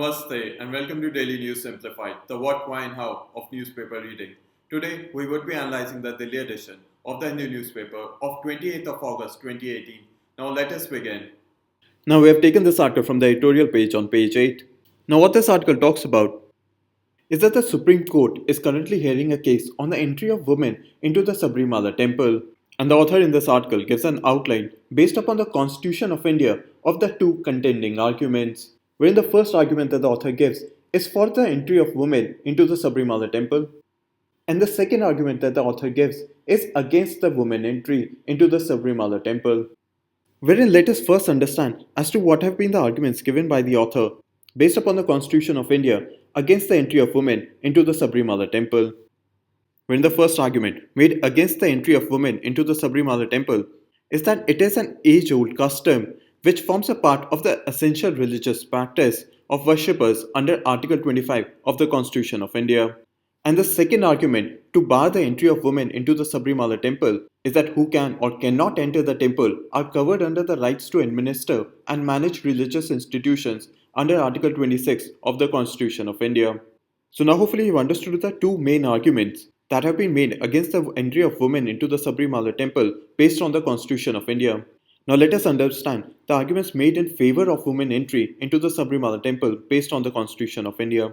Namaste and welcome to Daily News Simplified, the what, why and how of newspaper reading. Today, we would be analyzing the Delhi edition of the Hindu newspaper of 28th of August 2018. Now let us begin. Now we have taken this article from the editorial page on page 8. Now what this article talks about is that the Supreme Court is currently hearing a case on the entry of women into the Sabarimala temple. And the author in this article gives an outline based upon the Constitution of India of the two contending arguments, wherein the first argument that the author gives is for the entry of women into the Sabarimala temple, and the second argument that the author gives is against the women entry into the Sabarimala temple. Wherein let us first understand as to what have been the arguments given by the author based upon the Constitution of India against the entry of women into the Sabarimala temple. When the first argument made against the entry of women into the Sabarimala temple is that it is an age-old custom which forms a part of the essential religious practice of worshippers under Article 25 of the Constitution of India. And the second argument to bar the entry of women into the Sabarimala temple is that who can or cannot enter the temple are covered under the rights to administer and manage religious institutions under Article 26 of the Constitution of India. So now hopefully you've understood the two main arguments that have been made against the entry of women into the Sabarimala temple based on the Constitution of India. Now let us understand the arguments made in favor of women entry into the Sabarimala temple based on the Constitution of India.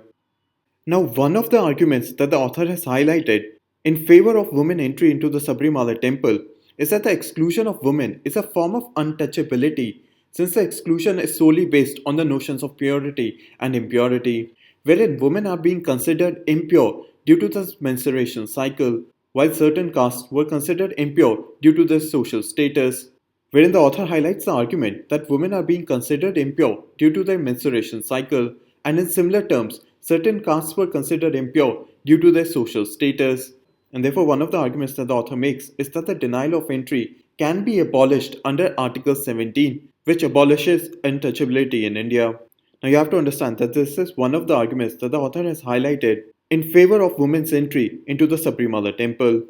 Now one of the arguments that the author has highlighted in favor of women entry into the Sabarimala temple is that the exclusion of women is a form of untouchability, since the exclusion is solely based on the notions of purity and impurity, wherein women are being considered impure due to the menstruation cycle, while certain castes were considered impure due to their social status. Wherein the author highlights the argument that women are being considered impure due to their menstruation cycle, and in similar terms, certain castes were considered impure due to their social status. And therefore, one of the arguments that the author makes is that the denial of entry can be abolished under Article 17, which abolishes untouchability in India. Now, you have to understand that this is one of the arguments that the author has highlighted in favor of women's entry into the Sabarimala temple.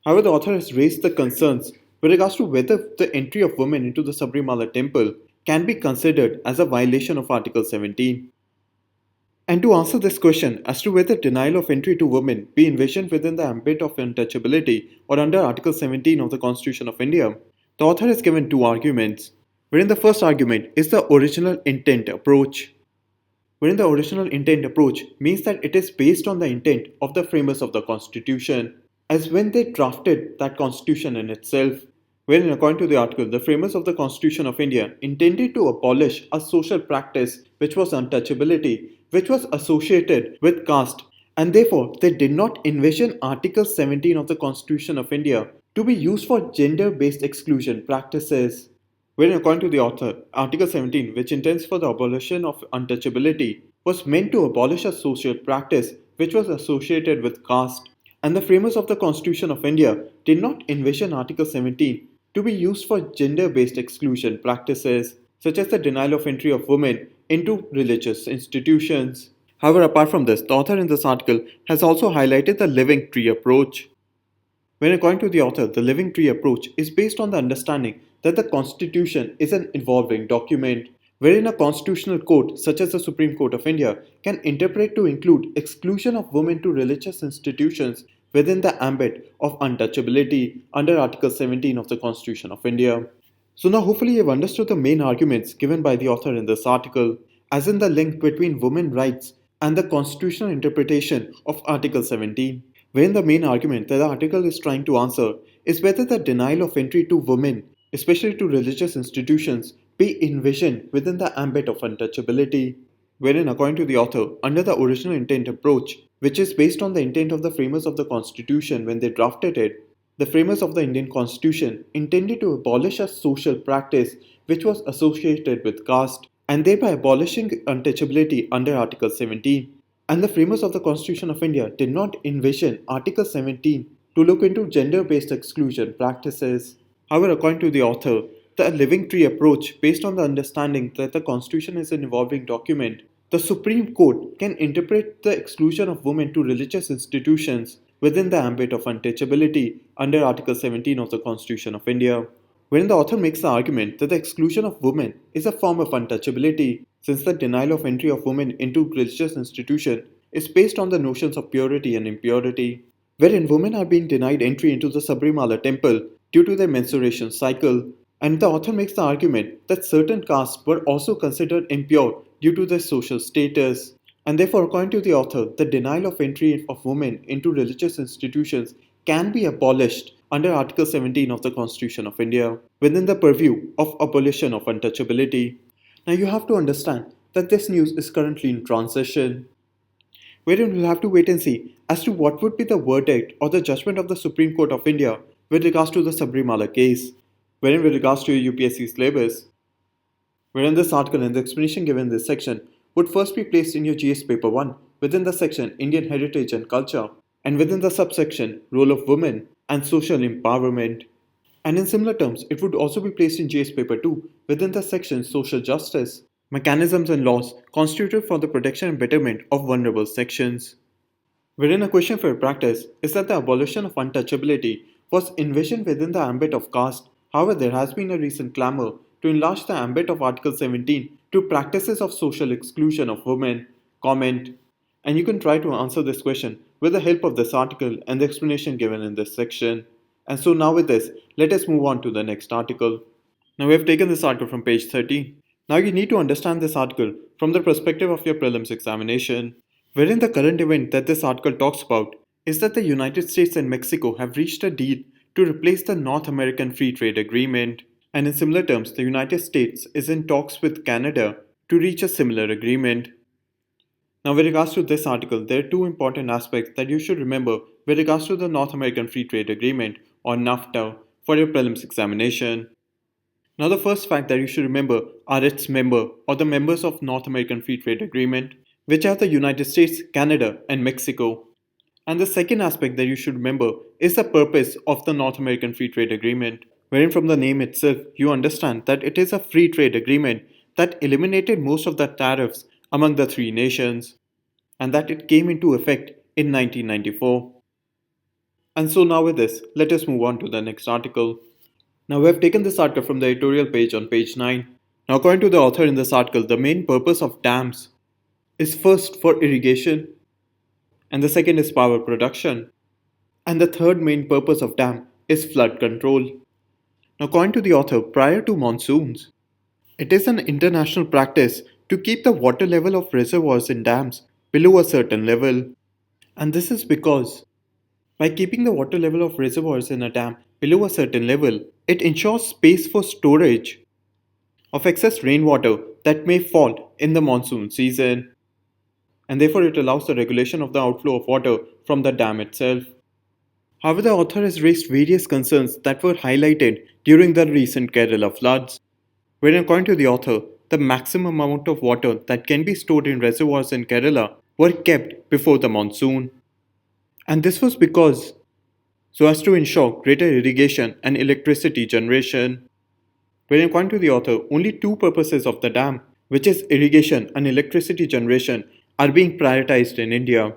However, the author has raised the concerns with regards to whether the entry of women into the Sabarimala temple can be considered as a violation of Article 17. And to answer this question as to whether denial of entry to women be envisioned within the ambit of untouchability or under Article 17 of the Constitution of India, the author has given two arguments, wherein the first argument is the original intent approach. Wherein the original intent approach means that it is based on the intent of the framers of the Constitution, as when they drafted that Constitution in itself, wherein according to the article, the framers of the Constitution of India intended to abolish a social practice which was untouchability, which was associated with caste, and therefore they did not envision Article 17 of the Constitution of India to be used for gender-based exclusion practices. Wherein according to the author, Article 17, which intends for the abolition of untouchability, was meant to abolish a social practice which was associated with caste, and the framers of the Constitution of India did not envision Article 17 to be used for gender-based exclusion practices, such as the denial of entry of women into religious institutions. However, apart from this, the author in this article has also highlighted the living tree approach. When according to the author, the living tree approach is based on the understanding that the Constitution is an evolving document, wherein a constitutional court such as the Supreme Court of India can interpret to include exclusion of women to religious institutions within the ambit of untouchability under Article 17 of the Constitution of India. So now hopefully you have understood the main arguments given by the author in this article, as in the link between women's rights and the constitutional interpretation of Article 17. Wherein the main argument that the article is trying to answer is whether the denial of entry to women, especially to religious institutions, be envisioned within the ambit of untouchability. Wherein according to the author, under the original intent approach, which is based on the intent of the framers of the Constitution when they drafted it, the framers of the Indian Constitution intended to abolish a social practice which was associated with caste, and thereby abolishing untouchability under Article 17. And the framers of the Constitution of India did not envision Article 17 to look into gender-based exclusion practices. However, according to the author, the living tree approach, based on the understanding that the Constitution is an evolving document, the Supreme Court can interpret the exclusion of women to religious institutions within the ambit of untouchability under Article 17 of the Constitution of India, wherein the author makes the argument that the exclusion of women is a form of untouchability, since the denial of entry of women into religious institutions is based on the notions of purity and impurity, wherein women are being denied entry into the Sabarimala temple due to their menstruation cycle, and the author makes the argument that certain castes were also considered impure due to their social status. And therefore, according to the author, the denial of entry of women into religious institutions can be abolished under Article 17 of the Constitution of India within the purview of abolition of untouchability. Now, you have to understand that this news is currently in transition, wherein we'll have to wait and see as to what would be the verdict or the judgment of the Supreme Court of India with regards to the Sabarimala case, wherein with regards to your UPSC syllabus, wherein this article and the explanation given in this section would first be placed in your GS paper 1 within the section Indian Heritage and Culture and within the subsection Role of Women and Social Empowerment. And in similar terms, it would also be placed in GS paper 2 within the section Social Justice, Mechanisms and Laws constituted for the protection and betterment of vulnerable sections. Wherein a question for practice is that the abolition of untouchability was envisioned within the ambit of caste. However, there has been a recent clamor to enlarge the ambit of Article 17 to practices of social exclusion of women. Comment. And you can try to answer this question with the help of this article and the explanation given in this section. And so now with this, let us move on to the next article. Now we have taken this article from page 30. Now you need to understand this article from the perspective of your prelims examination, wherein the current event that this article talks about is that the United States and Mexico have reached a deal to replace the North American Free Trade Agreement. And in similar terms, the United States is in talks with Canada to reach a similar agreement. Now, with regards to this article, there are two important aspects that you should remember with regards to the North American Free Trade Agreement or NAFTA for your prelims examination. Now, the first fact that you should remember are its member or the members of North American Free Trade Agreement, which are the United States, Canada, and Mexico. And the second aspect that you should remember is the purpose of the North American Free Trade Agreement, wherein from the name itself you understand that it is a free trade agreement that eliminated most of the tariffs among the three nations, and that it came into effect in 1994. And so now with this, let us move on to the next article. Now we have taken this article from the editorial page on page 9. Now according to the author in this article, the main purpose of dams is first for irrigation, and the second is power production, and the third main purpose of dam is flood control. Now according to the author, prior to monsoons, it is an international practice to keep the water level of reservoirs in dams below a certain level. And this is because by keeping the water level of reservoirs in a dam below a certain level, it ensures space for storage of excess rainwater that may fall in the monsoon season. And therefore it allows the regulation of the outflow of water from the dam itself. However, the author has raised various concerns that were highlighted during the recent Kerala floods, wherein according to the author, the maximum amount of water that can be stored in reservoirs in Kerala were kept before the monsoon. And this was because so as to ensure greater irrigation and electricity generation. Wherein according to the author, only two purposes of the dam, which is irrigation and electricity generation, are being prioritized in India.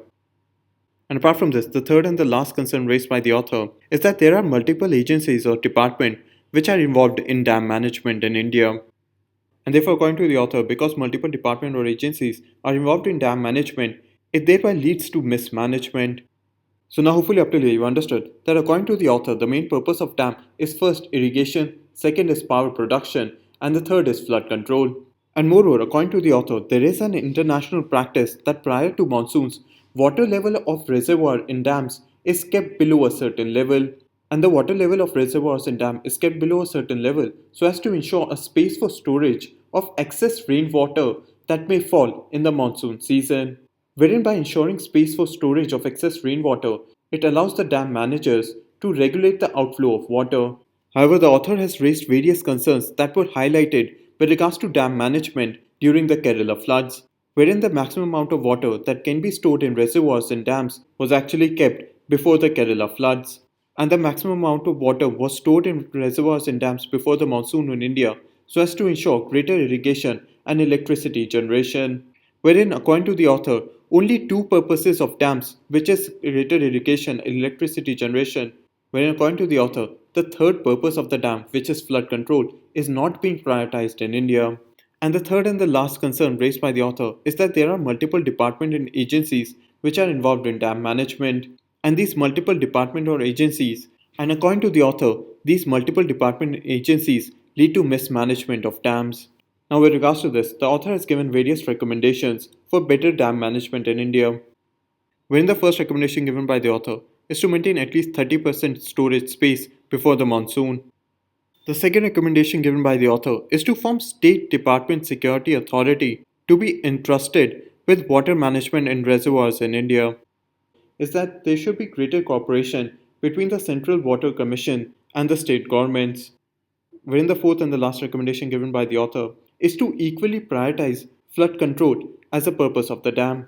And apart from this, the third and the last concern raised by the author is that there are multiple agencies or departments which are involved in dam management in India. And therefore, according to the author, because multiple departments or agencies are involved in dam management, it thereby leads to mismanagement. So now hopefully up till here you understood that according to the author, the main purpose of dam is first irrigation, second is power production, and the third is flood control. And moreover, according to the author, there is an international practice that prior to monsoons, water level of reservoir in dams is kept below a certain level. And the water level of reservoirs in dam is kept below a certain level so as to ensure a space for storage of excess rainwater that may fall in the monsoon season. Wherein by ensuring space for storage of excess rainwater, it allows the dam managers to regulate the outflow of water. However, the author has raised various concerns that were highlighted with regards to dam management during the Kerala floods, wherein the maximum amount of water that can be stored in reservoirs and dams was actually kept before the Kerala floods, and the maximum amount of water was stored in reservoirs and dams before the monsoon in India so as to ensure greater irrigation and electricity generation. Wherein, according to the author, only two purposes of dams, which is greater irrigation and electricity generation, wherein according to the author, the third purpose of the dam, which is flood control, is not being prioritized in India. And the third and the last concern raised by the author is that there are multiple departments and agencies which are involved in dam management. And these multiple departments or agencies, and according to the author, these multiple department and agencies lead to mismanagement of dams. Now, with regards to this, the author has given various recommendations for better dam management in India. Wherein the first recommendation given by the author is to maintain at least 30% storage space before the monsoon. The second recommendation given by the author is to form State Department Security Authority to be entrusted with water management in reservoirs in India. Is that there should be greater cooperation between the Central Water Commission and the state governments. Wherein the fourth and the last recommendation given by the author is to equally prioritize flood control as the purpose of the dam.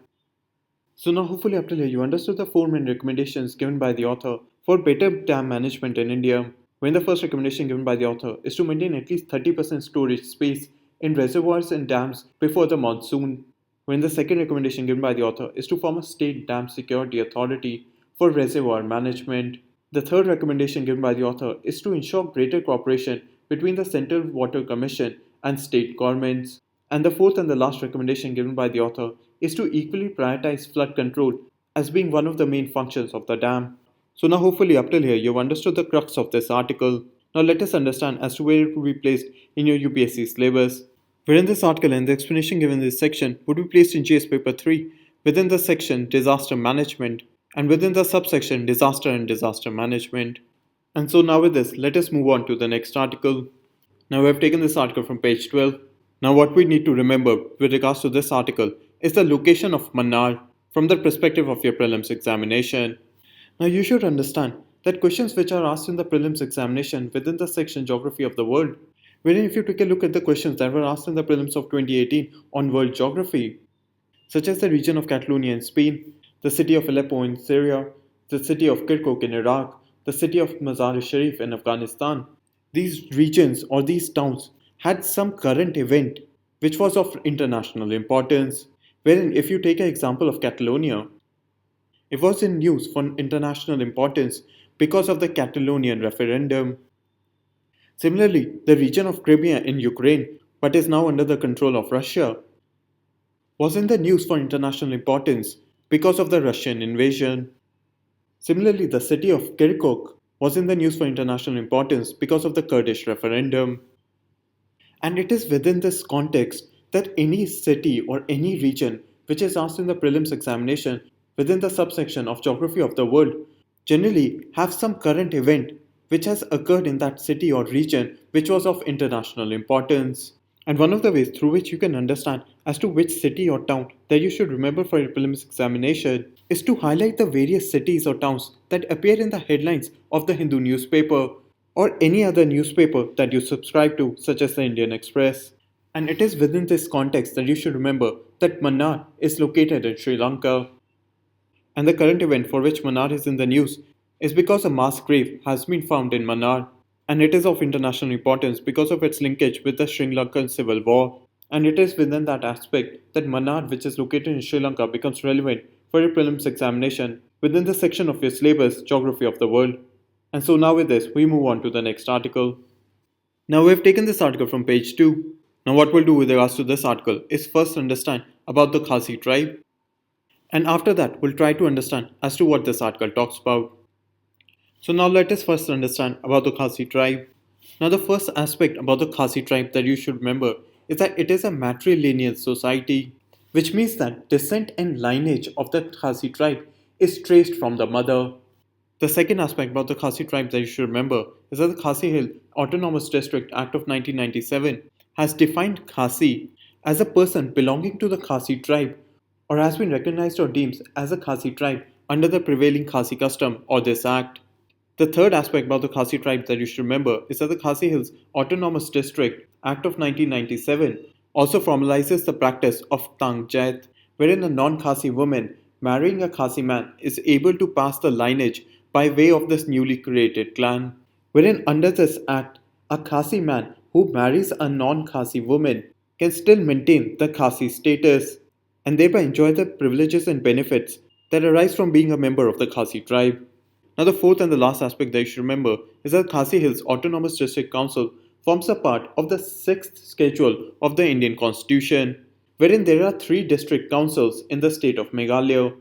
So now hopefully up till here you understood the four main recommendations given by the author for better dam management in India. When the first recommendation given by the author is to maintain at least 30% storage space in reservoirs and dams before the monsoon. When the second recommendation given by the author is to form a state dam security authority for reservoir management. The third recommendation given by the author is to ensure greater cooperation between the Central Water Commission and state governments. And the fourth and the last recommendation given by the author is to equally prioritize flood control as being one of the main functions of the dam. So now hopefully up till here you've understood the crux of this article. Now let us understand as to where it will be placed in your UPSC syllabus. Wherein this article and the explanation given in this section would be placed in GS paper 3 within the section Disaster Management and within the subsection Disaster and Disaster Management. And so now with this, let us move on to the next article. Now we have taken this article from page 12. Now what we need to remember with regards to this article is the location of Mannar from the perspective of your prelims examination. Now you should understand that questions which are asked in the prelims examination within the section Geography of the World, wherein if you take a look at the questions that were asked in the prelims of 2018 on world geography, such as the region of Catalonia in Spain, the city of Aleppo in Syria, the city of Kirkuk in Iraq, the city of Mazar-e-Sharif in Afghanistan, these regions or these towns had some current event which was of international importance. Wherein, if you take an example of Catalonia, it was in news for international importance because of the Catalonian referendum. Similarly, the region of Crimea in Ukraine, but is now under the control of Russia, was in the news for international importance because of the Russian invasion. Similarly, the city of Kirkuk was in the news for international importance because of the Kurdish referendum. And it is within this context that any city or any region which is asked in the prelims examination within the subsection of Geography of the World generally have some current event which has occurred in that city or region which was of international importance. And one of the ways through which you can understand as to which city or town that you should remember for your prelims examination is to highlight the various cities or towns that appear in the headlines of the Hindu newspaper or any other newspaper that you subscribe to, such as the Indian Express. And it is within this context that you should remember that Mannar is located in Sri Lanka. And the current event for which Mannar is in the news is because a mass grave has been found in Mannar, and it is of international importance because of its linkage with the Sri Lankan civil war. And it is within that aspect that Mannar, which is located in Sri Lanka, becomes relevant for your prelims examination within the section of your syllabus Geography of the World. And so now with this, we move on to the next article. Now we have taken this article from page 2. Now what we'll do with regards to this article is first understand about the Khasi tribe. And after that, we'll try to understand as to what this article talks about. So now let us first understand about the Khasi tribe. Now the first aspect about the Khasi tribe that you should remember is that it is a matrilineal society, which means that descent and lineage of the Khasi tribe is traced from the mother. The second aspect about the Khasi tribe that you should remember is that the Khasi Hill Autonomous District Act of 1997 has defined Khasi as a person belonging to the Khasi tribe or has been recognized or deemed as a Khasi tribe under the prevailing Khasi custom or this act. The third aspect about the Khasi tribe that you should remember is that the Khasi Hills Autonomous District Act of 1997 also formalizes the practice of Tang Jaith, wherein a non-Khasi woman marrying a Khasi man is able to pass the lineage by way of this newly created clan, wherein under this act, a Khasi man who marries a non-Khasi woman can still maintain the Khasi status and thereby enjoy the privileges and benefits that arise from being a member of the Khasi tribe. Now the fourth and the last aspect that you should remember is that Khasi Hills Autonomous District Council forms a part of the 6th schedule of the Indian Constitution, wherein there are 3 district councils in the state of Meghalaya,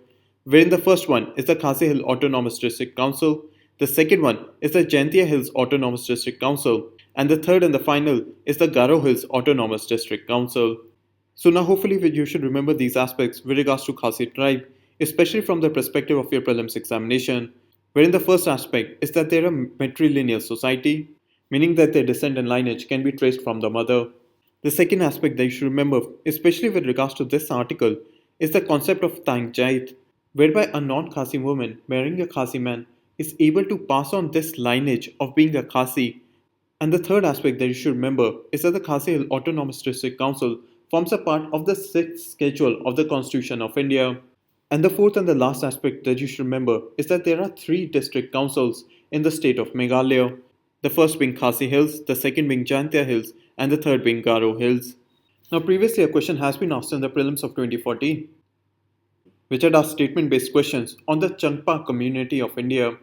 wherein the first one is the Khasi Hill Autonomous District Council, the second one is the Jaintia Hills Autonomous District Council, and the third and the final is the Garo Hills Autonomous District Council. So now hopefully you should remember these aspects with regards to Khasi tribe, especially from the perspective of your prelims examination, wherein the first aspect is that they are a matrilineal society, meaning that their descent and lineage can be traced from the mother. The second aspect that you should remember, especially with regards to this article, is the concept of Tang Jait, whereby a non-Khasi woman marrying a Khasi man is able to pass on this lineage of being a Khasi. And the third aspect that you should remember is that the Khasi Hill Autonomous District Council forms a part of the 6th schedule of the Constitution of India. And the fourth and the last aspect that you should remember is that there are 3 district councils in the state of Meghalaya. The first being Khasi Hills, the second being Jaintia Hills, and the third being Garo Hills. Now, previously a question has been asked in the prelims of 2014, which had asked statement-based questions on the Changpa community of India,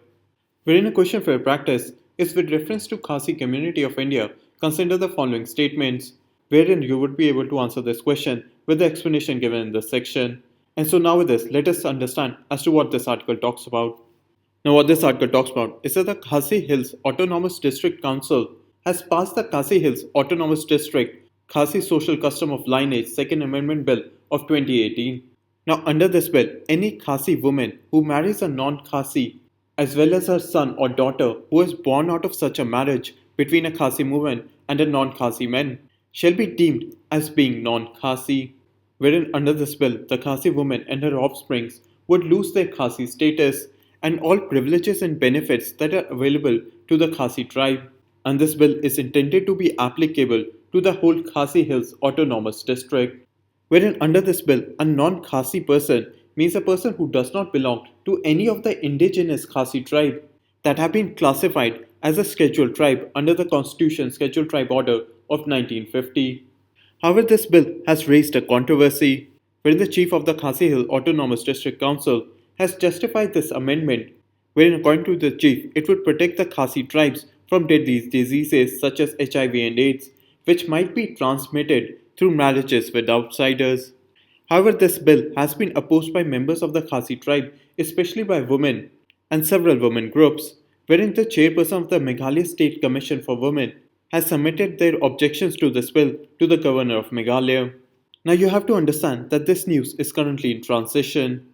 wherein a question for your practice is with reference to Khasi community of India. Consider the following statements, wherein you would be able to answer this question with the explanation given in this section. And so now with this, let us understand as to what this article talks about. Now what this article talks about is that the Khasi Hills Autonomous District Council has passed the Khasi Hills Autonomous District Khasi Social Custom of Lineage Second Amendment Bill of 2018. Now under this bill, any Khasi woman who marries a non-Khasi as well as her son or daughter who is born out of such a marriage between a Khasi woman and a non-Khasi man shall be deemed as being non-Khasi, wherein under this bill, the Khasi woman and her offsprings would lose their Khasi status and all privileges and benefits that are available to the Khasi tribe. And this bill is intended to be applicable to the whole Khasi Hills Autonomous District, wherein under this bill, a non-Khasi person means a person who does not belong to any of the indigenous Khasi tribe that have been classified as a scheduled tribe under the Constitution Scheduled Tribe Order of 1950. However, this bill has raised a controversy, wherein the chief of the Khasi Hill Autonomous District Council has justified this amendment, wherein according to the chief, it would protect the Khasi tribes from deadly diseases such as HIV and AIDS, which might be transmitted through marriages with outsiders. However, this bill has been opposed by members of the Khasi tribe, especially by women and several women groups, wherein the chairperson of the Meghalaya State Commission for Women has submitted their objections to this bill to the governor of Meghalaya. Now you have to understand that this news is currently in transition,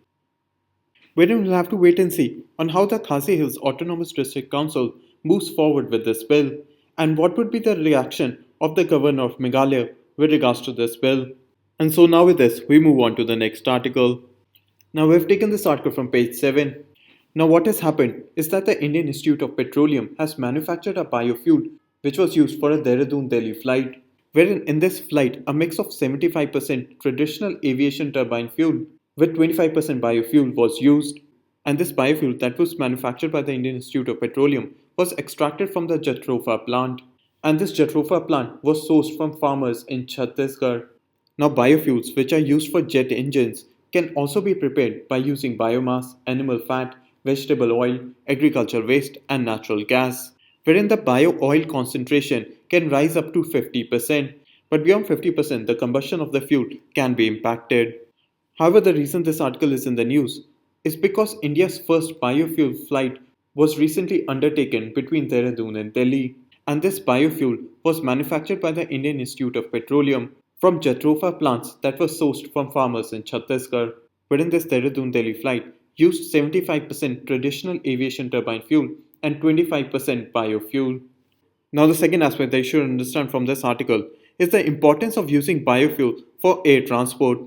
wherein we'll have to wait and see on how the Khasi Hills Autonomous District Council moves forward with this bill and what would be the reaction of the governor of Meghalaya with regards to this bill. And so now with this, we move on to the next article. Now we've taken this article from page 7. Now what has happened is that the Indian Institute of Petroleum has manufactured a biofuel which was used for a Dehradun-Delhi flight, wherein in this flight a mix of 75% traditional aviation turbine fuel with 25% biofuel was used, and this biofuel that was manufactured by the Indian Institute of Petroleum was extracted from the Jatrofa plant, and this Jatrofa plant was sourced from farmers in Chhattisgarh. Now biofuels which are used for jet engines can also be prepared by using biomass, animal fat, vegetable oil, agricultural waste and natural gas, wherein the bio-oil concentration can rise up to 50%, but beyond 50% the combustion of the fuel can be impacted. However, the reason this article is in the news is because India's first biofuel flight was recently undertaken between Dehradun and Delhi, and this biofuel was manufactured by the Indian Institute of Petroleum from Jatrofa plants that were sourced from farmers in Chhattisgarh, wherein this Dehradun-Delhi flight used 75% traditional aviation turbine fuel and 25% biofuel. Now the second aspect that you should understand from this article is the importance of using biofuel for air transport.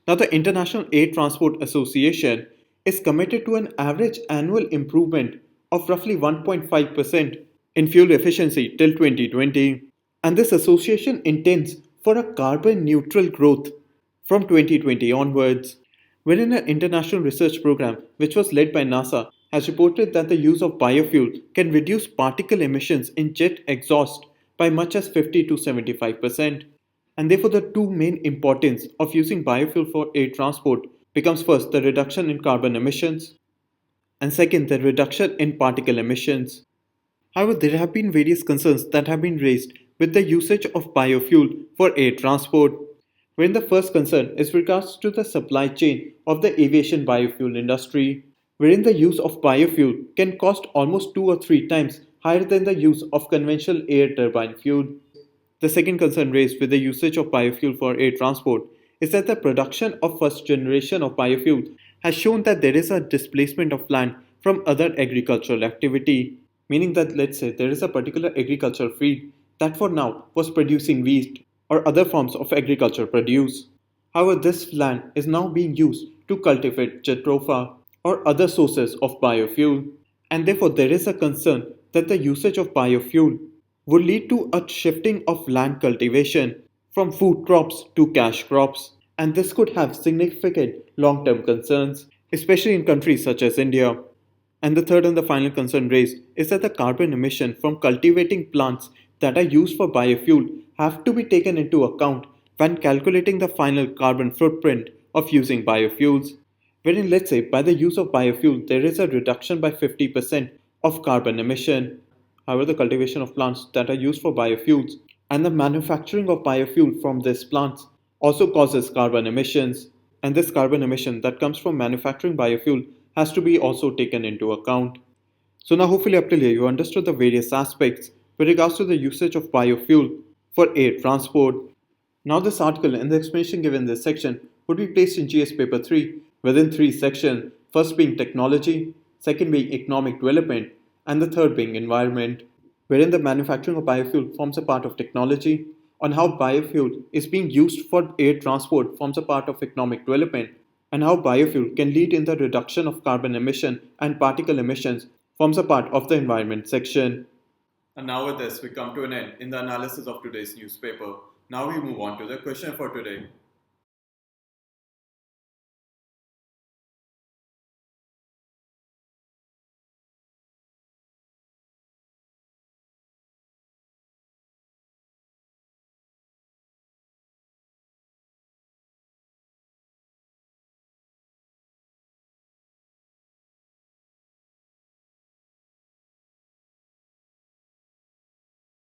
Now the International Air Transport Association is committed to an average annual improvement of roughly 1.5% in fuel efficiency till 2020, and this association intends for a carbon neutral growth from 2020 onwards, wherein an international research program which was led by NASA has reported that the use of biofuel can reduce particle emissions in jet exhaust by much as 50 to 75%. And therefore the two main importance of using biofuel for air transport becomes first the reduction in carbon emissions and second the reduction in particle emissions. However, there have been various concerns that have been raised with the usage of biofuel for air transport, wherein the first concern is regards to the supply chain of the aviation biofuel industry, wherein the use of biofuel can cost almost 2 or 3 times higher than the use of conventional air turbine fuel. The second concern raised with the usage of biofuel for air transport is that the production of first generation of biofuel has shown that there is a displacement of land from other agricultural activity, meaning that let's say there is a particular agricultural field that for now was producing wheat or other forms of agriculture produce. However, this land is now being used to cultivate jatropha or other sources of biofuel, and therefore there is a concern that the usage of biofuel would lead to a shifting of land cultivation from food crops to cash crops, and this could have significant long term concerns, especially in countries such as India. And the third and the final concern raised is that the carbon emission from cultivating plants that are used for biofuel have to be taken into account when calculating the final carbon footprint of using biofuels. Wherein, let's say, by the use of biofuel, there is a reduction by 50% of carbon emission. However, the cultivation of plants that are used for biofuels and the manufacturing of biofuel from these plants also causes carbon emissions. And this carbon emission that comes from manufacturing biofuel has to be also taken into account. So now hopefully up till here you understood the various aspects with regards to the usage of biofuel for air transport. Now this article and the explanation given in this section would be placed in GS paper 3 within 3 sections, first being technology, second being economic development, and the third being environment, wherein the manufacturing of biofuel forms a part of technology, on how biofuel is being used for air transport forms a part of economic development, and how biofuel can lead in the reduction of carbon emission and particle emissions forms a part of the environment section. And now with this, we come to an end in the analysis of today's newspaper. Now we move on to the question for today.